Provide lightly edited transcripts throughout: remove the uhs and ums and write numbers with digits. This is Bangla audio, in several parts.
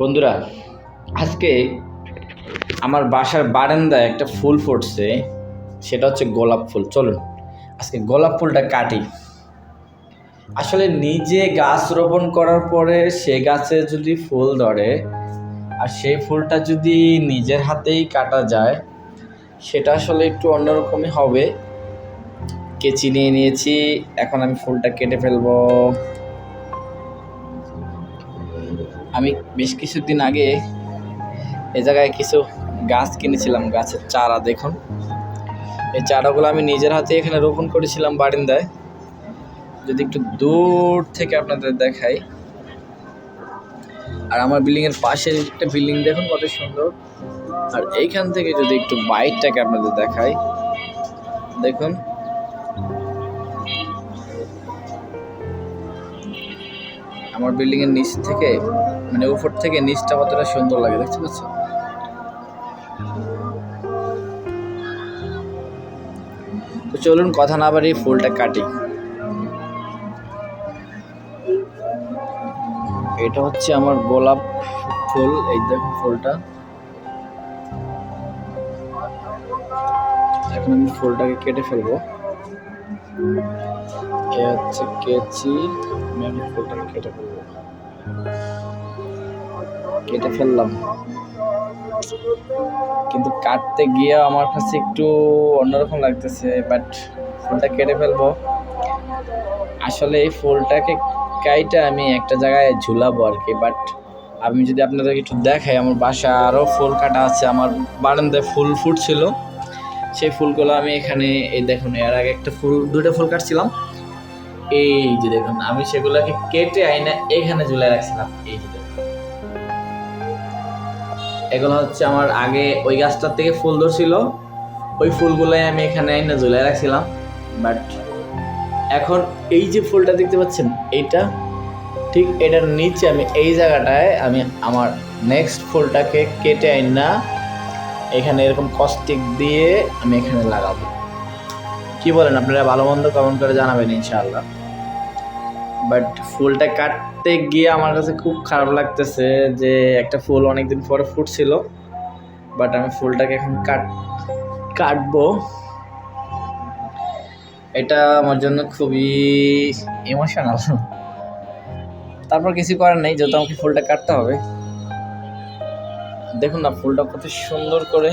বন্ধুরা, আজকে আমার বাসার বারান্দায় একটা ফুল ফুটছে, সেটা হচ্ছে গোলাপ ফুল। চলুন আজকে গোলাপ ফুলটা কাটি। আসলে নিজে গাছ রোপণ করার পরে সে গাছে যদি ফুল ধরে আর সেই ফুলটা যদি নিজের হাতেই কাটা যায়, সেটা আসলে একটু অন্যরকমই হবে। কেচি নিয়ে নিয়েছি, এখন আমি ফুলটা কেটে ফেলবো। আমি বেশ কিছুদিন আগে এ জায়গায় কিছু গাছ কিনেছিলাম, গাছের চারা। দেখুন, এই চারাগুলো আমি নিজের হাতে এখানে রোপণ করেছিলাম বারান্দায়। যদি একটু দূর থেকে আপনাদের দেখাই, আর আমার বিল্ডিংয়ের পাশের একটা বিল্ডিং দেখুন কত সুন্দর। আর এইখান থেকে যদি একটু বাইরটাকে আপনাদের দেখাই, দেখুন আমার বিল্ডিংয়ের নিচ থেকে, মানে উপর থেকে নিচটা কতটা সুন্দর লাগে, দেখতে পাচ্ছেন? তো চলুন কথা না বাড়িয়ে ফুলটা কাটি। এটা হচ্ছে আমার গোলাপ ফুল, এই দেখুন ফুলটা। এখন আমি ফুলটাকে কেটে ফেলবো। এ হচ্ছে কেচি, আমি ফুলটাকে কেটে ফেলবো। কেটে ফেললাম, কিন্তু কাটতে গিয়ে আমার কাছে একটু অন্যরকম লাগতেছে, বাট ফুলটা কেটে ফেলবো। আসলে এই ফুলটাকে কাইটা আমি একটা জায়গায় ঝুলাবো আর কি। বাট আমি যদি আপনাদেরকে একটু দেখাই, আমার বাসায় আরও ফুল কাটা আছে। আমার বারান্দায় ফুল ফুটছিল, সেই ফুলগুলো আমি এখানে, এই দেখুন, এর আগে একটা ফুল, দুটো ফুল কাটছিলাম। এই যে দেখুন, আমি সেগুলোকে কেটে আইনা এখানে ঝুলাই রাখছিলাম। এই যে দেখুন, এগুলো হচ্ছে আমার আগে ওই গাছটার থেকে ফুল ধরছিল, ওই ফুলগুলোই আমি এখানে আইনা ঝুলাই রাখছিলাম। বাট এখন এই যে ফুলটা দেখতে পাচ্ছেন, এইটা ঠিক এটার নিচে আমি এই জায়গাটায় আমি আমার নেক্সট ফুলটাকে কেটে আইনা এখানে এরকম কস্টিক দিয়ে আমি এখানে লাগাবো। কি বলেন আপনারা? ভালো মন্দ কমেন্ট করে জানাবেন ইনশাআল্লাহ। বাট ফুলটা কাটতে গিয়ে আমার কাছে খুব খারাপ লাগতেছে যে একটা ফুল অনেকদিন পরে ফুটছিল, বাট আমি ফুলটাকে এখন কাটবো। এটা আমার জন্য খুবই ইমোশনাল। তারপর কিছু করার নেই, যেহেতু আমাকে ফুলটা কাটতে হবে। দেখুন না ফুলটা কত সুন্দর করে,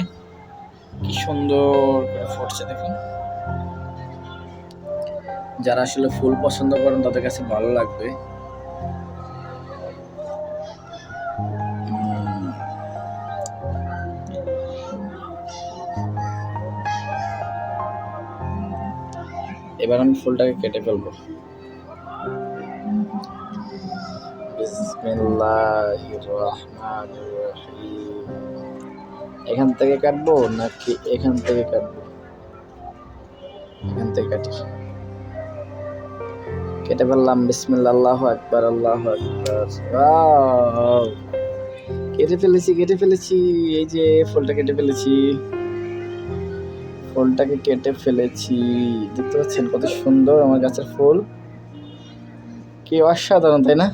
কি সুন্দর করে ফুটছে দেখুন। যারা আসলে ফুল পছন্দ করেন তাদের কাছে ভালো লাগবে। এবার আমি ফুলটাকে কেটে ফেলবো। বিসমিল্লাহির রহমানির রহিম। এখান থেকে কাটবো নাকি এখান থেকে কাটবো? এখান থেকে কাটি। কেটে ফেললাম। বিসমিল্লাহ, আল্লাহু আকবার, আল্লাহু আকবার। ওয়াও, কেটে ফেলেছি। এই যে ফুলটা কেটে ফেলেছি, ফুলটাকে কেটে ফেলেছি। দেখতে পাচ্ছেন কত সুন্দর আমার গাছের ফুল, কি অসাধারণ, তাই না?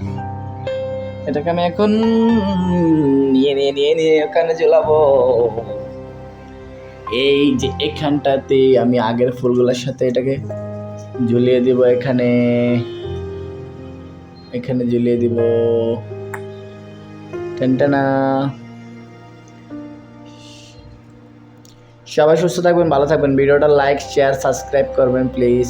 এটাকে আমি এখন নিয়ে ওখানে ঝোলাবো। এই যে এখানটাতে আমি আগের ফুলগুলোর সাথে এটাকে ঝুলিয়ে দিব। এখানে ঝুলিয়ে দিব। টেনটানা। সবাই সুস্থ থাকবেন, ভালো থাকবেন। ভিডিওটা লাইক, শেয়ার, সাবস্ক্রাইব করবেন প্লিজ।